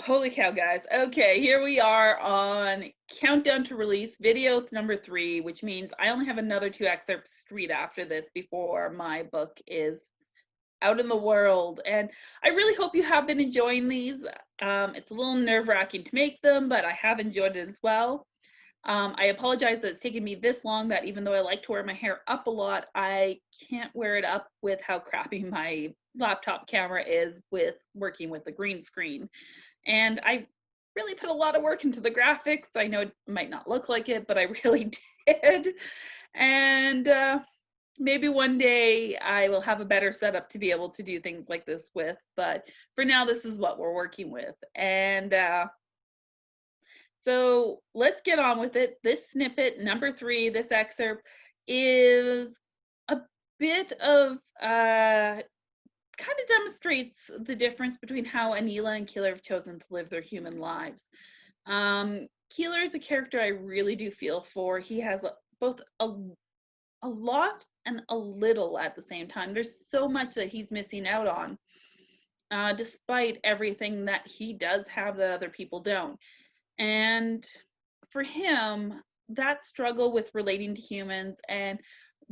Holy cow, guys. Okay, here we are on countdown to release video number 3, which means I only have another 2 excerpts to read after this before my book is out in the world. And I really hope you have been enjoying these. It's a little nerve-wracking to make them, but I have enjoyed it as well. I apologize that it's taken me this long, that even though I like to wear my hair up a lot, I can't wear it up with how crappy my laptop camera is with working with the green screen. And I really put a lot of work into the graphics. I know it might not look like it, but I really did. And maybe one day I will have a better setup to be able to do things like this with. But for now, this is what we're working with. And so let's get on with it. This snippet, number 3, this excerpt, is a bit of kind of demonstrates the difference between how Anila and Keeler have chosen to live their human lives. Keeler is a character I really do feel for. He has both a lot and a little at the same time. There's so much that he's missing out on, despite everything that he does have that other people don't. And for him, that struggle with relating to humans and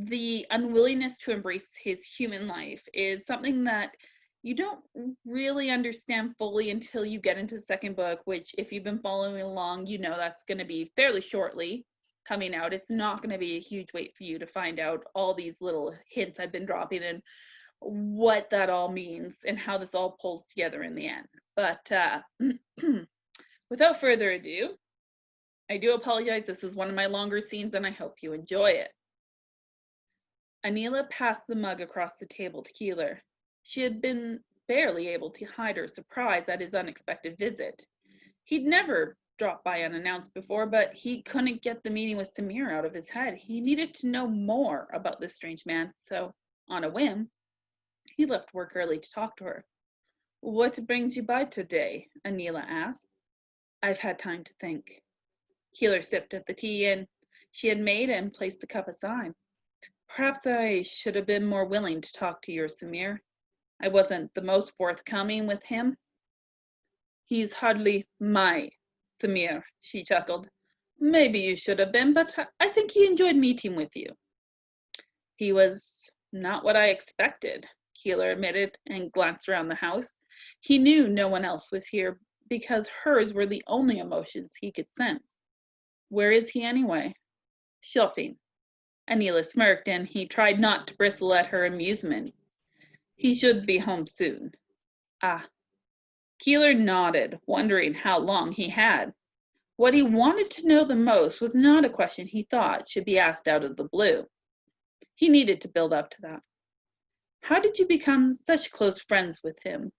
the unwillingness to embrace his human life is something that you don't really understand fully until you get into the second book, which if you've been following along, you know that's going to be fairly shortly coming out. It's not going to be a huge wait for you to find out all these little hints I've been dropping and what that all means and how this all pulls together in the end. But without further ado, I do apologize. This is one of my longer scenes and I hope you enjoy it. Anila passed the mug across the table to Keeler. She had been barely able to hide her surprise at his unexpected visit. He'd never dropped by unannounced before, but he couldn't get the meeting with Samir out of his head. He needed to know more about this strange man, so, on a whim, he left work early to talk to her. "What brings you by today?" Anila asked. "I've had time to think." Keeler sipped at the tea she had made and placed the cup aside. "Perhaps I should have been more willing to talk to your Samir. I wasn't the most forthcoming with him." "He's hardly my Samir," she chuckled. "Maybe you should have been, but I think he enjoyed meeting with you." "He was not what I expected," Keeler admitted and glanced around the house. He knew no one else was here because hers were the only emotions he could sense. "Where is he anyway?" "Shopping." Anila smirked, and he tried not to bristle at her amusement. "He should be home soon." "Ah." Keeler nodded, wondering how long he had. What he wanted to know the most was not a question he thought should be asked out of the blue. He needed to build up to that. "How did you become such close friends with him?"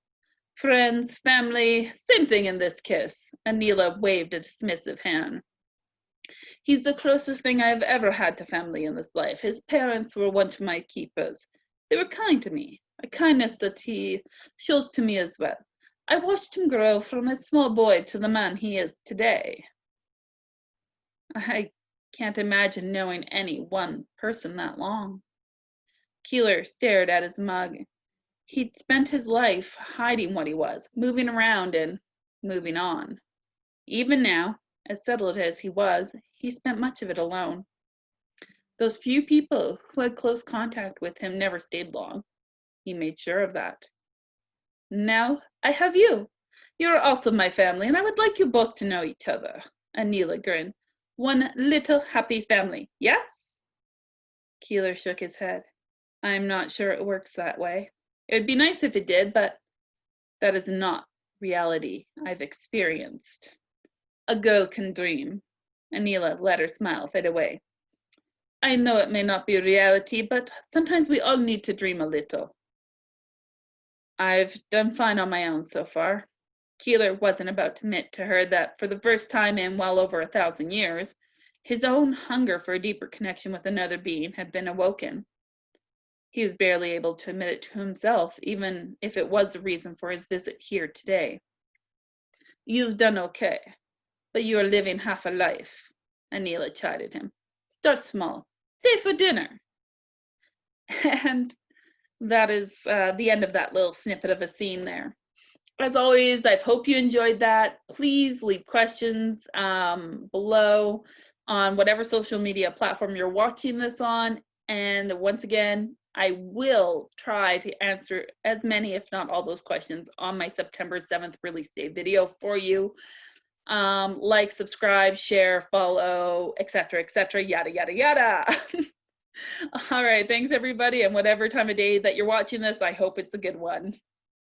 "Friends, family, same thing in this case." Anila waved a dismissive hand. "He's the closest thing I've ever had to family in this life. His parents were once my keepers. They were kind to me, a kindness that he shows to me as well. I watched him grow from a small boy to the man he is today." "I can't imagine knowing any one person that long." Keeler stared at his mug. He'd spent his life hiding what he was, moving around and moving on. Even now, as settled as he was, he spent much of it alone. Those few people who had close contact with him never stayed long. He made sure of that. "Now I have you. You're also my family, and I would like you both to know each other." Anila grinned. "One little happy family, yes?" Keeler shook his head. "I'm not sure it works that way. It would be nice if it did, but that is not reality I've experienced." "A girl can dream." Anila let her smile fade away. "I know it may not be reality, but sometimes we all need to dream a little." "I've done fine on my own so far." Keeler wasn't about to admit to her that for the first time in well over 1,000 years, his own hunger for a deeper connection with another being had been awoken. He was barely able to admit it to himself, even if it was the reason for his visit here today. "You've done okay, but you are living half a life," Anila chided him. "Start small. Stay for dinner." And that is the end of that little snippet of a scene there. As always, I hope you enjoyed that. Please leave questions below on whatever social media platform you're watching this on. And once again, I will try to answer as many, if not all, those questions on my September 7th release day video for you. Like, subscribe, share, follow, etc., yada, yada, yada. All right, thanks everybody. And whatever time of day that you're watching this, I hope it's a good one.